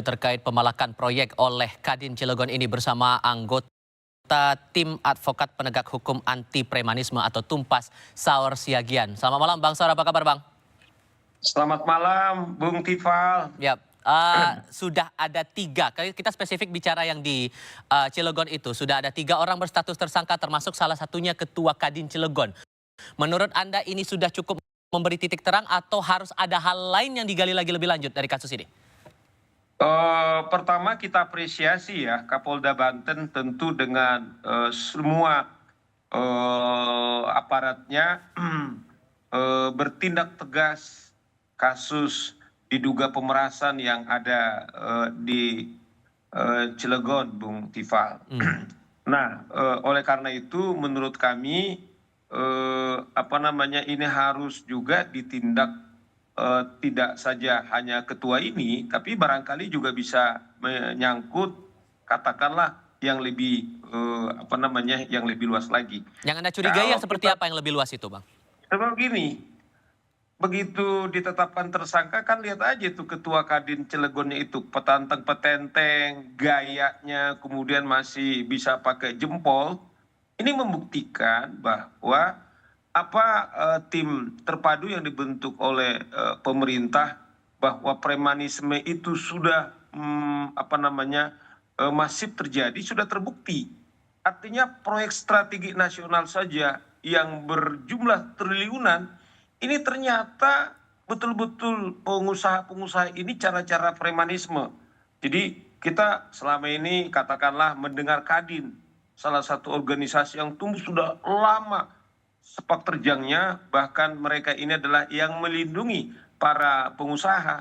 terkait pemalakan proyek oleh Kadin Cilegon ini bersama anggota Tim Advokat Penegak Hukum Anti Premanisme atau Tumpas, Saur Siagian. Selamat malam Bang Saur, apa kabar Bang? Selamat malam Bung Tifal. Ya, sudah ada 3, kita spesifik bicara yang di Cilegon itu, sudah ada 3 orang berstatus tersangka termasuk salah satunya Ketua Kadin Cilegon. Menurut Anda ini sudah cukup memberi titik terang atau harus ada hal lain yang digali lagi lebih lanjut dari kasus ini? Pertama kita apresiasi ya Kapolda Banten tentu dengan semua aparatnya bertindak tegas kasus diduga pemerasan yang ada di Cilegon, Bung Tifal. Nah, oleh karena itu menurut kami ini harus juga ditindak. Tidak saja hanya ketua ini, tapi barangkali juga bisa menyangkut katakanlah yang lebih yang lebih luas lagi. Yang Anda curigai yang seperti apa yang lebih luas itu, Bang? Sebab gini, begitu ditetapkan tersangka kan lihat aja itu Ketua Kadin Cilegonnya itu petantang-petenteng, gayanya kemudian masih bisa pakai jempol. Ini membuktikan bahwa tim terpadu yang dibentuk oleh pemerintah bahwa premanisme itu sudah masif terjadi, sudah terbukti. Artinya proyek strategi nasional saja yang berjumlah triliunan ini ternyata betul-betul pengusaha-pengusaha ini cara-cara premanisme. Jadi kita selama ini katakanlah mendengar Kadin, salah satu organisasi yang tumbuh sudah lama sepak terjangnya, bahkan mereka ini adalah yang melindungi para pengusaha.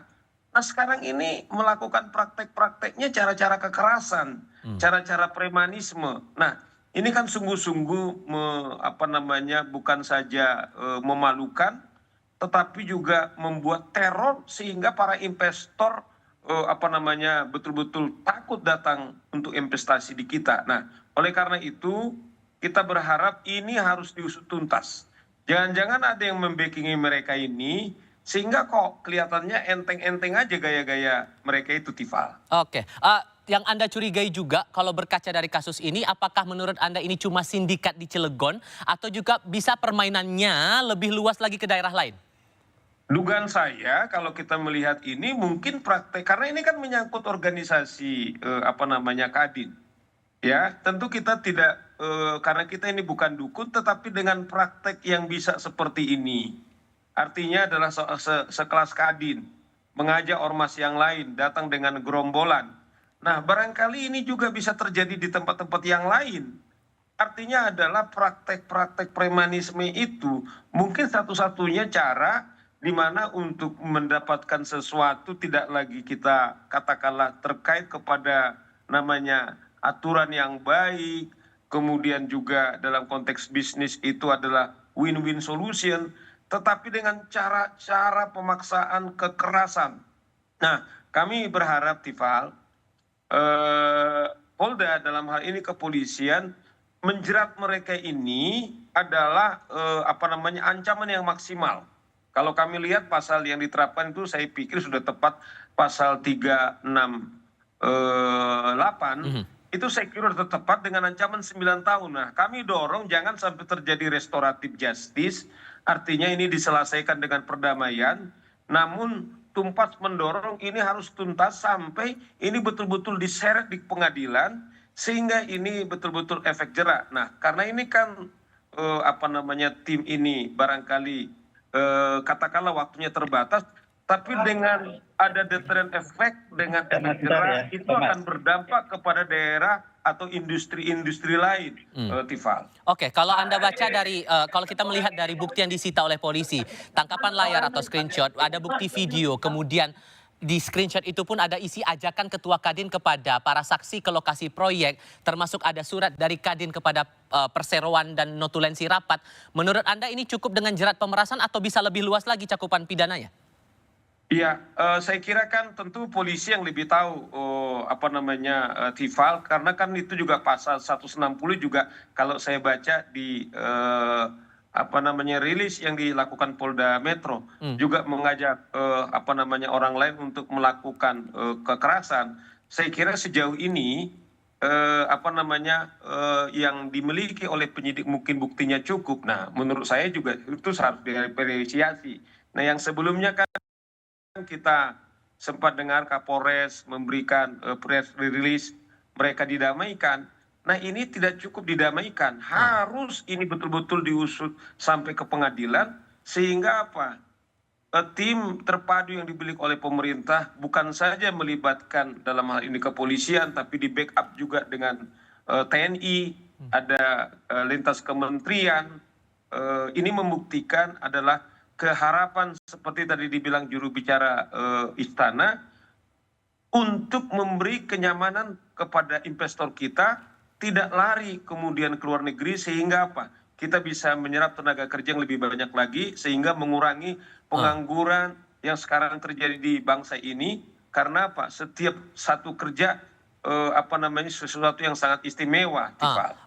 Nah sekarang ini melakukan praktek-prakteknya cara-cara kekerasan, cara-cara premanisme. Nah ini kan sungguh-sungguh bukan saja memalukan, tetapi juga membuat teror sehingga para investor betul-betul takut datang untuk investasi di kita. Nah oleh karena itu kita berharap ini harus diusut tuntas. Jangan-jangan ada yang membackingi mereka ini, sehingga kok kelihatannya enteng-enteng aja gaya-gaya mereka itu, Tifal. Oke, yang Anda curigai juga kalau berkaca dari kasus ini, apakah menurut Anda ini cuma sindikat di Cilegon, atau juga bisa permainannya lebih luas lagi ke daerah lain? Dugaan saya kalau kita melihat ini mungkin praktek, karena ini kan menyangkut organisasi Kadin. Ya, tentu kita tidak, karena kita ini bukan dukun, tetapi dengan praktek yang bisa seperti ini. Artinya adalah sekelas Kadin, mengajak ormas yang lain, datang dengan gerombolan. Nah, barangkali ini juga bisa terjadi di tempat-tempat yang lain. Artinya adalah praktek-praktek premanisme itu mungkin satu-satunya cara di mana untuk mendapatkan sesuatu tidak lagi kita katakanlah terkait kepada namanya aturan yang baik, kemudian juga dalam konteks bisnis itu adalah win-win solution, tetapi dengan cara-cara pemaksaan kekerasan. Nah, kami berharap Tifal, Polda dalam hal ini kepolisian menjerat mereka ini adalah ancaman yang maksimal. Kalau kami lihat pasal yang diterapkan itu saya pikir sudah tepat pasal 368. Itu saya kira sudah tepat dengan ancaman 9 tahun. Nah, kami dorong jangan sampai terjadi restoratif justice, artinya ini diselesaikan dengan perdamaian, namun Tumpas mendorong ini harus tuntas sampai ini betul-betul diseret di pengadilan, sehingga ini betul-betul efek jerak. Nah, karena ini kan tim ini barangkali katakanlah waktunya terbatas, tapi dengan ada deterrent effect, dengan efek jerak itu akan berdampak kepada daerah atau industri-industri lain, Tifal. Oke, kalau Anda baca dari, kalau kita melihat dari bukti yang disita oleh polisi, tangkapan layar atau screenshot, ada bukti video, kemudian di screenshot itu pun ada isi ajakan Ketua Kadin kepada para saksi ke lokasi proyek, termasuk ada surat dari Kadin kepada perseroan dan notulensi rapat. Menurut Anda ini cukup dengan jerat pemerasan atau bisa lebih luas lagi cakupan pidananya? Iya, saya kira kan tentu polisi yang lebih tahu Tifal, karena kan itu juga pasal 160 juga kalau saya baca di rilis yang dilakukan Polda Metro juga mengajak orang lain untuk melakukan kekerasan. Saya kira sejauh ini yang dimiliki oleh penyidik mungkin buktinya cukup. Nah, menurut saya juga itu harus diapresiasi. Nah, yang sebelumnya kan kita sempat dengar Kapolres memberikan press release mereka didamaikan. Nah, ini tidak cukup didamaikan, harus ini betul-betul diusut sampai ke pengadilan sehingga apa? Tim terpadu yang dimiliki oleh pemerintah bukan saja melibatkan dalam hal ini kepolisian, tapi di backup juga dengan TNI, ada lintas kementerian. Ini membuktikan adalah keharapan seperti tadi dibilang juru bicara istana untuk memberi kenyamanan kepada investor kita, tidak lari kemudian ke luar negeri sehingga apa? Kita bisa menyerap tenaga kerja yang lebih banyak lagi sehingga mengurangi pengangguran yang sekarang terjadi di bangsa ini. Karena apa? Setiap satu kerja sesuatu yang sangat istimewa, Tifal.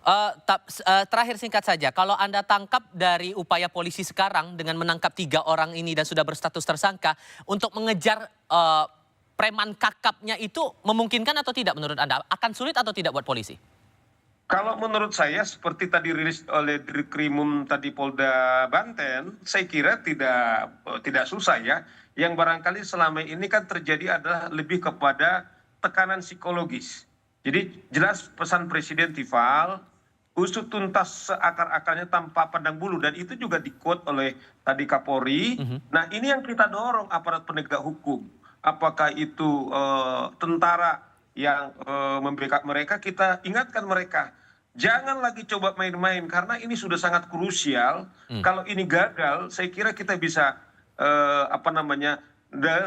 Terakhir singkat saja, kalau Anda tangkap dari upaya polisi sekarang dengan menangkap 3 orang ini dan sudah berstatus tersangka untuk mengejar preman kakapnya itu memungkinkan atau tidak menurut Anda? Akan sulit atau tidak buat polisi? Kalau menurut saya seperti tadi rilis oleh Dirkrimum tadi Polda Banten, saya kira tidak susah ya. Yang barangkali selama ini kan terjadi adalah lebih kepada tekanan psikologis. Jadi jelas pesan Presiden Tifal, usut tuntas seakar-akarnya tanpa pandang bulu, dan itu juga di-quote oleh tadi Kapolri. Nah, ini yang kita dorong aparat penegak hukum. Apakah itu tentara yang membackup mereka, kita ingatkan mereka. Jangan lagi coba main-main karena ini sudah sangat krusial. Kalau ini gagal, saya kira kita bisa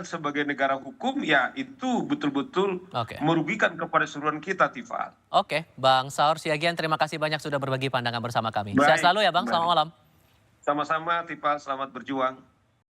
sebagai negara hukum ya itu betul-betul merugikan kepada seluruhan kita, Tifal. Oke, Bang Saur Siagian, terima kasih banyak sudah berbagi pandangan bersama kami. Baik, Sehat selalu ya Bang, selamat malam. Sama-sama, Tifal, selamat berjuang.